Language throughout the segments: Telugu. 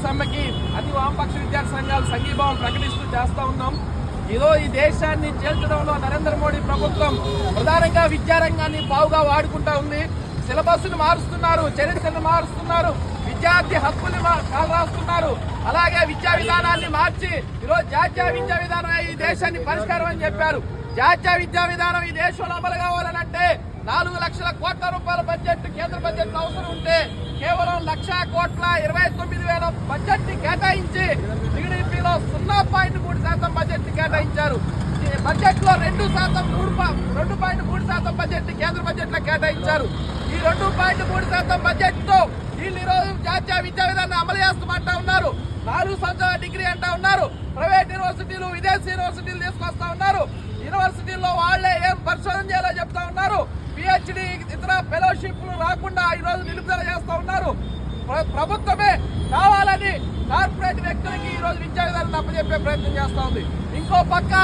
సమ్మెకి అన్ని వామపక్ష విద్యార్థి సంఘాలు సంఘీభావం ప్రకటిస్తూ చేస్తా ఉన్నాం. ఈరోజు ఈ దేశాన్ని చేల్చడంలో నరేంద్ర మోడీ ప్రభుత్వం ప్రధానంగా విద్యారంగాన్ని బావుగా వాడుకుంటా ఉంది. సిలబస్ను మారుస్తున్నారు, చరిత్రను మారుస్తున్నారు, విద్యార్థి హక్కుల్ని కాలరాస్తున్నారు. అలాగే విద్యా విధానాన్ని మార్చి ఈరోజు జాతీయ విద్యా విధానం ఈ దేశాన్ని పరిష్కారం అని చెప్పారు. జాతీయ విద్యా విధానం ఈ దేశంలో అమలు కావాలనంటే 4 లక్షల కోట్ల రూపాయల బడ్జెట్ కేంద్ర బడ్జెట్ అవసరం ఉంటే కేవలం 1,29,000 బడ్జెట్ ని కేటాయించి టీడీపీలో 0.3% బడ్జెట్ ని కేటాయించారు. ఈ బడ్జెట్ లో 2.3% బడ్జెట్ ని కేంద్ర బడ్జెట్ లో కేటాయించారు. ఈ 2.3% బడ్జెట్ తో వీళ్ళు ఈరోజు జాతీయ విద్యా విధానాన్ని అమలు చేస్తామంటా ఉన్నారు. 4 సంవత్సరాల డిగ్రీ అంటా ఉన్నారు. ప్రైవేట్ యూనివర్సిటీలు, విదేశీ యూనివర్సిటీలు తీసుకొస్తా ఉన్నారు. యూనివర్సిటీల్లో వాళ్లే ఏం పరిశోధన చేయాలో చెప్తా ఉన్నారు. పిహెచ్డి ఇతర ఫెలోషిప్లు రాకుండా ఈరోజు నిలుపుదల చేస్తా ఉన్నారు. ప్రభుత్వమే కావాలని కార్పొరేట్ వ్యక్తులకి ఈ రోజు విద్యా విధానాన్ని అప్పచెప్పే ప్రయత్నం చేస్తా ఉంది. ఇంకో పక్క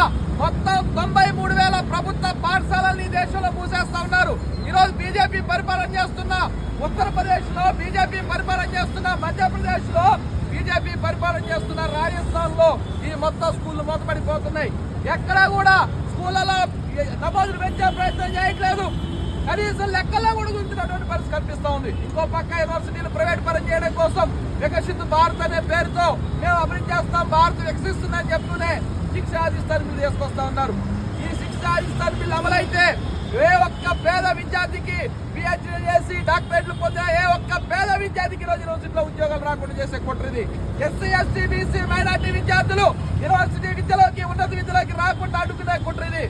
మొత్తం 93,000 ప్రభుత్వ పాఠశాలల్ని దేశంలో మూసేస్తా ఉన్నారు. ఈరోజు బీజేపీ పరిపాలన చేస్తున్న ఉత్తరప్రదేశ్ లో బీజేపీ పరిపాలన చేస్తున్న మధ్యప్రదేశ్ లో బీజేపీ పరిపాలన చేస్తున్న రాజస్థాన్ లో ఈ మొత్తం స్కూళ్లు మూతపడిపోతున్నాయి. ఎక్కడా కూడా స్కూళ్లలో నమోదులు పెంచే ప్రయత్నం చేయట్లేదు. కనీసం లెక్కల్లో కూడా గురించినటువంటి పరిస్థితి కనిపిస్తా ఉంది. ఇంకో పక్క యూనివర్సిటీలు ప్రైవేట్ పరం చేయడం కోసం వికసిత్ భారత్ అనే పేరుతో మేము అభివృద్ధి చేస్తాం, భారత్ వికసిస్తుందని చెప్తూనే శిక్షా అధిష్టాన బిల్లు తీసుకొస్తా ఉన్నారు. ఈ శిక్షా అధిష్టాన బిల్లు అమలైతే ఏ ఒక్క పేద విద్యార్థికి పిహెచ్డీ చేసి డాక్టరేట్లు పొందిన ఏ ఒక్క పేద విద్యార్థికి రోజు యూనివర్సిటీలో ఉద్యోగాలు రాకుండా చేసే కుట్రది. ఎస్సీ, ఎస్టీ, బీసీ, మైనార్టీ విద్యార్థులు యూనివర్సిటీ విద్యలోకి, ఉన్నత విద్యలోకి రాకుండా అడ్డుకునే కుట్రది.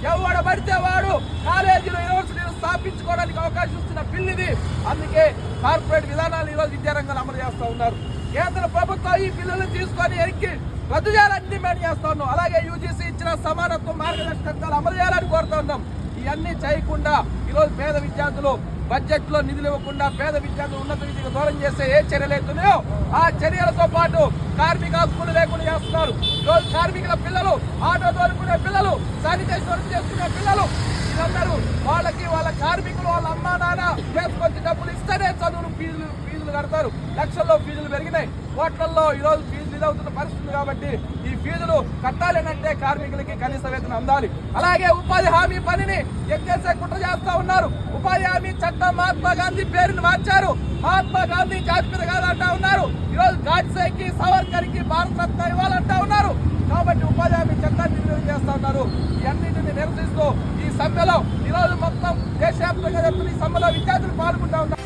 ఎవడు పడితే వాడు కాలేజీలు, యూనివర్సిటీలు స్థాపించుకోవడానికి అవకాశం ఇస్తున్న బిల్ ఇది. అందుకే కార్పొరేట్ విధానాలు ఈరోజు విద్యారంగాన్ని అమలు చేస్తా ఉన్నారు. కేంద్ర ప్రభుత్వం ఈ బిల్లులను తీసుకొని ఎక్కి రద్దు చేయాలని డిమాండ్ చేస్తా ఉన్నాం. అలాగే యూజీసీ ఇచ్చిన సమానత్వ మార్గదర్శకాలు అమలు చేయాలని కోరుతా ఉన్నాం. ఇవన్నీ చేయకుండా ఈరోజు పేద విద్యార్థులు బడ్జెట్ లో నిధులు ఇవ్వకుండా పేద విద్యార్థులు ఉన్నత విద్యకు దూరం చేసే ఏ చర్యలు అవుతున్నాయో ఆ చర్యలతో పాటు కార్మిక హక్కులు లేకుండా చేస్తున్నారు. ఈరోజు కార్మికుల పిల్లలు, ఆటో తోలుకునే పిల్లలు, శానిటైజర్ వర్క్ చేసుకునే పిల్లలు, వీళ్ళందరూ వాళ్ళ కార్మికులు వాళ్ళ అమ్మా నాన్న చేసుకొచ్చి డబ్బులు ఇస్తేనే చదువులు ఫీజులు కడతారు. లక్షల్లో ఫీజులు పెరిగినాయి, కోట్లల్లో ఈరోజు ఫీజులు ఇదవుతున్న పరిస్థితి. కాబట్టి ఈ ఫీజులు కట్టాలనంటే కార్మికులకి కనీస వేతనం అందాలి. అలాగే ఉపాధి హామీ పనిని ఎక్కేసే కుట్ర చేస్తా ఉన్నారు. ఉపాధి హామీ చట్టం మహాత్మా గాంధీ పేరుని మార్చారు. మహాత్మా గాంధీ జాతిపిత కాదంటా ఉన్నారు. ఈరోజు గాడ్సేకి, సవర్కర్కి భారతరత్న ఇవ్వాలంటా ఉన్నారు. కాబట్టి ఉపాధి హామీ చట్టాన్ని నిర్వహణ చేస్తా ఉన్నారు. ఈ అన్నింటినీ నిరసిస్తూ ఈ సమ్మెలో ఈరోజు మొత్తం దేశవ్యాప్తంగా జరుగుతున్న ఈ సమ్మెలో విద్యార్థులు పాల్గొంటా ఉన్నారు.